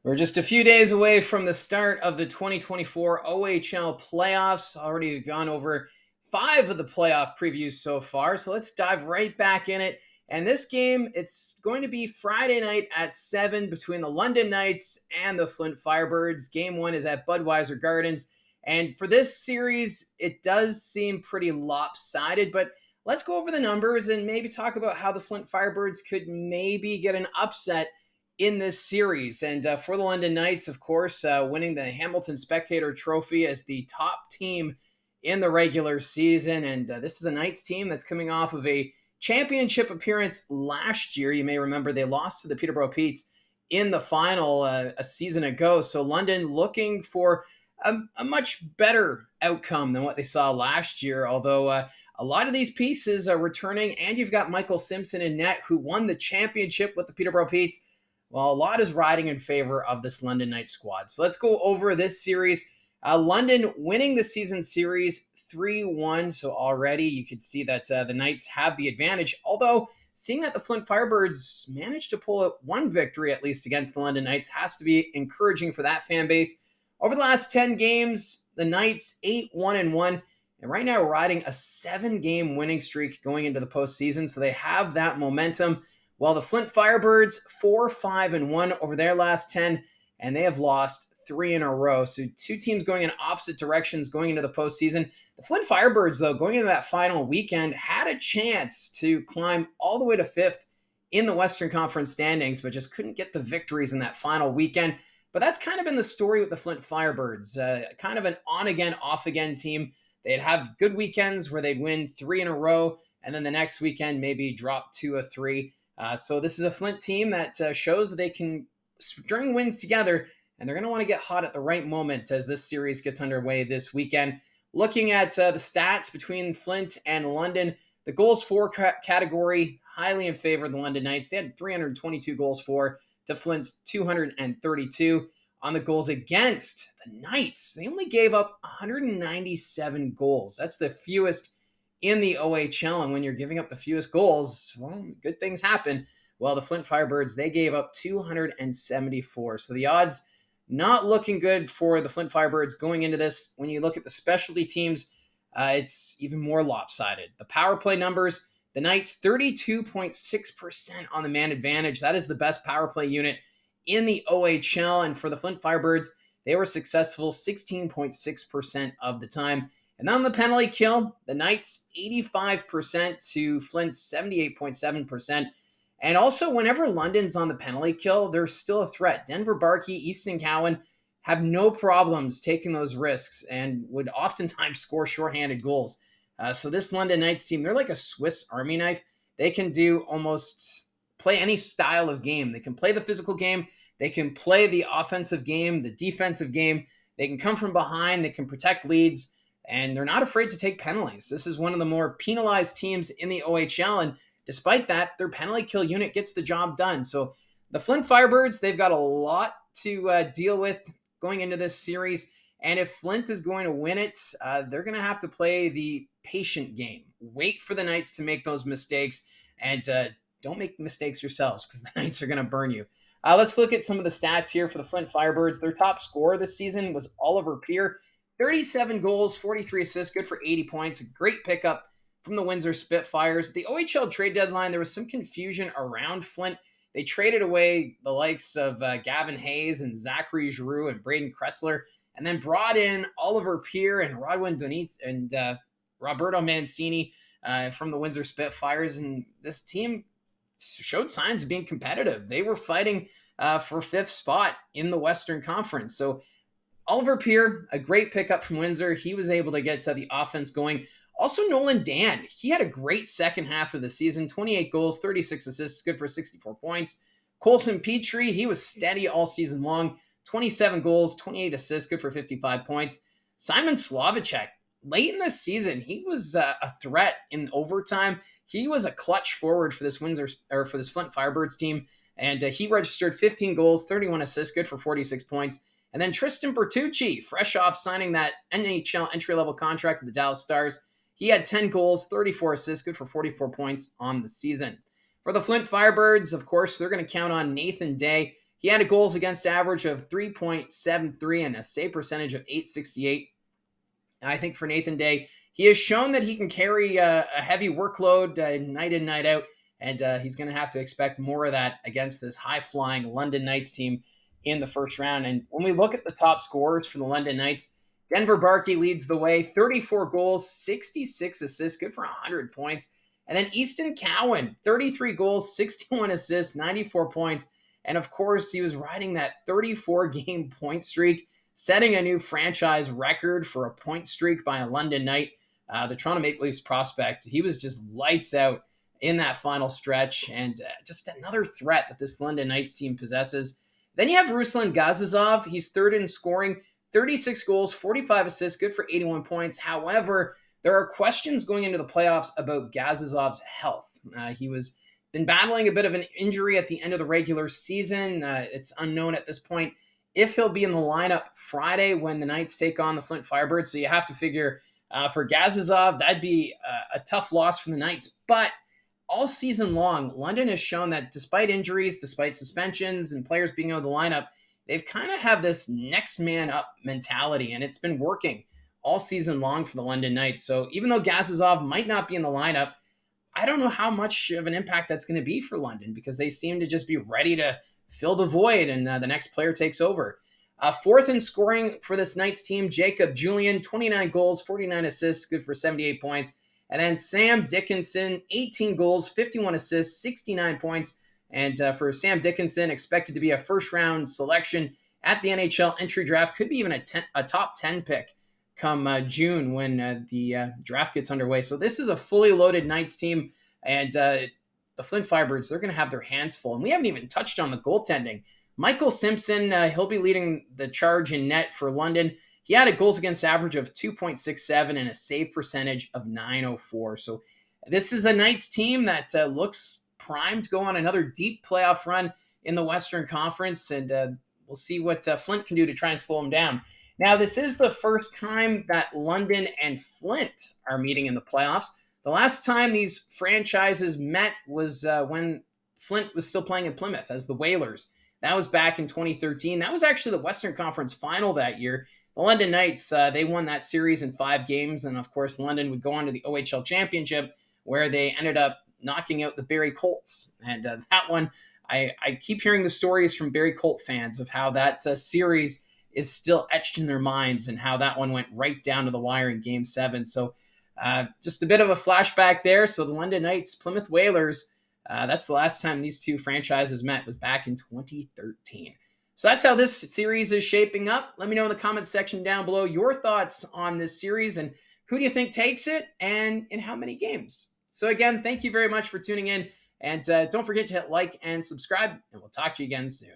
We're just a few days away from the start of the 2024 OHL playoffs. Already gone over five of the playoff previews so far, so let's dive right back in it. And this game, it's going to be Friday night at 7 between the London Knights and the Flint Firebirds. Game one is at Budweiser Gardens. And for this series, it does seem pretty lopsided, but let's go over the numbers and maybe talk about how the Flint Firebirds could maybe get an upset in this series. And for the London Knights, of course, winning the Hamilton Spectator Trophy as the top team in the regular season. And this is a Knights team that's coming off of a championship appearance last year. You may remember they lost to the Peterborough Petes in the final a season ago. So London looking for a much better outcome than what they saw last year, although a lot of these pieces are returning, and you've got Michael Simpson in net, who won the championship with the Peterborough Petes. Well, a lot is riding in favor of this London Knights squad. So let's go over this series. London winning the season series 3-1. So already you could see that the Knights have the advantage. Although seeing that the Flint Firebirds managed to pull out one victory at least against the London Knights has to be encouraging for that fan base. Over the last 10 games, the Knights 8-1-1. And right now riding a 7-game winning streak going into the postseason. So they have that momentum. While the Flint Firebirds 4-5-1 over their last 10, and they have lost 3 in a row. So two teams going in opposite directions going into the postseason. The Flint Firebirds, though, going into that final weekend, had a chance to climb all the way to 5th in the Western Conference standings, but just couldn't get the victories in that final weekend. But that's kind of been the story with the Flint Firebirds. Kind of an on-again, off-again team. They'd have good weekends where they'd win 3 in a row, and then the next weekend maybe drop 2 or 3. So this is a Flint team that shows that they can string wins together, and they're going to want to get hot at the right moment as this series gets underway this weekend. Looking at the stats between Flint and London, the goals for category highly in favor of the London Knights. They had 322 goals for to Flint's 232. On the goals against the Knights, they only gave up 197 goals. That's the fewest in the OHL, and when you're giving up the fewest goals, well, good things happen. Well, the Flint Firebirds, they gave up 274. So the odds not looking good for the Flint Firebirds going into this. When you look at the specialty teams, it's even more lopsided. The power play numbers, the Knights 32.6% on the man advantage. That is the best power play unit in the OHL. And for the Flint Firebirds, they were successful 16.6% of the time. And then on the penalty kill, the Knights 85% to Flint's 78.7%. And also, whenever London's on the penalty kill, they're still a threat. Denver Barkey, Easton Cowan have no problems taking those risks and would oftentimes score shorthanded goals. So this London Knights team, they're like a Swiss Army knife. They can do almost play any style of game. They can play the physical game. They can play the offensive game, the defensive game. They can come from behind. They can protect leads. And they're not afraid to take penalties. This is one of the more penalized teams in the OHL, and despite that, their penalty kill unit gets the job done. So the Flint Firebirds, they've got a lot to deal with going into this series, and if Flint is going to win it, they're going to have to play the patient game. Wait for the Knights to make those mistakes, and don't make mistakes yourselves because the Knights are going to burn you. Let's look at some of the stats here for the Flint Firebirds. Their top scorer this season was Oliver Peer. 37 goals, 43 assists, good for 80 points. A great pickup from the Windsor Spitfires. The OHL trade deadline, there was some confusion around Flint. They traded away the likes of Gavin Hayes and Zachary Giroux and Braden Kressler, and then brought in Oliver Peer and Rodwin Donitz and Roberto Mancini from the Windsor Spitfires. And this team showed signs of being competitive. They were fighting for 5th spot in the Western Conference. So Oliver Peer, a great pickup from Windsor. He was able to get the offense going. Also, Nolan Dan. He had a great second half of the season. 28 goals, 36 assists, good for 64 points. Colson Petrie, he was steady all season long. 27 goals, 28 assists, good for 55 points. Simon Slavicek, late in the season, he was a threat in overtime. He was a clutch forward for this for this Flint Firebirds team, and he registered 15 goals, 31 assists, good for 46 points. And then Tristan Bertucci, fresh off signing that NHL entry-level contract with the Dallas Stars, he had 10 goals, 34 assists, good for 44 points on the season. For the Flint Firebirds, of course, they're going to count on Nathan Day. He had a goals against average of 3.73 and a save percentage of 868. I think for Nathan Day, he has shown that he can carry a heavy workload night in, night out, and he's going to have to expect more of that against this high-flying London Knights team in the first round. And when we look at the top scorers for the London Knights, Denver Barkey leads the way, 34 goals, 66 assists, good for 100 points. And then Easton Cowan, 33 goals, 61 assists, 94 points. And of course, he was riding that 34-game point streak, setting a new franchise record for a point streak by a London Knight. The Toronto Maple Leafs prospect, he was just lights out in that final stretch, and just another threat that this London Knights team possesses. Then you have Ruslan Gazizov. He's third in scoring, 36 goals, 45 assists, good for 81 points. However, there are questions going into the playoffs about Gazizov's health. He was been battling a bit of an injury at the end of the regular season. It's unknown at this point if he'll be in the lineup Friday when the Knights take on the Flint Firebirds. So you have to figure for Gazizov, that'd be a tough loss for the Knights. But all season long, London has shown that despite injuries, despite suspensions, and players being out of the lineup, they've kind of have this next man up mentality, and it's been working all season long for the London Knights. So even though Gazizov might not be in the lineup, I don't know how much of an impact that's going to be for London, because they seem to just be ready to fill the void, and the next player takes over. Fourth in scoring for this Knights team, Jacob Julian, 29 goals, 49 assists, good for 78 points. And then Sam Dickinson, 18 goals, 51 assists, 69 points. And for Sam Dickinson, expected to be a first-round selection at the NHL entry draft, could be even a top 10 pick come June when the draft gets underway. So this is a fully loaded Knights team, and the Flint Firebirds, they're going to have their hands full. And we haven't even touched on the goaltending. Michael Simpson, he'll be leading the charge in net for London. He had a goals against average of 2.67 and a save percentage of 904. So this is a Knights team that looks primed to go on another deep playoff run in the Western Conference, and we'll see what Flint can do to try and slow them down. Now, this is the first time that London and Flint are meeting in the playoffs. The last time these franchises met was when Flint was still playing in Plymouth as the Whalers. That was back in 2013. That was actually the Western Conference final that year. The London Knights, they won that series in 5 games. And of course, London would go on to the OHL Championship, where they ended up knocking out the Barrie Colts. And that one, I keep hearing the stories from Barrie Colt fans of how that series is still etched in their minds, and how that one went right down to the wire in Game 7. So just a bit of a flashback there. So the London Knights, Plymouth Whalers, that's the last time these two franchises met, was back in 2013. So that's how this series is shaping up. Let me know in the comments section down below your thoughts on this series, and who do you think takes it, and in how many games. So again, thank you very much for tuning in, and don't forget to hit like and subscribe, and we'll talk to you again soon.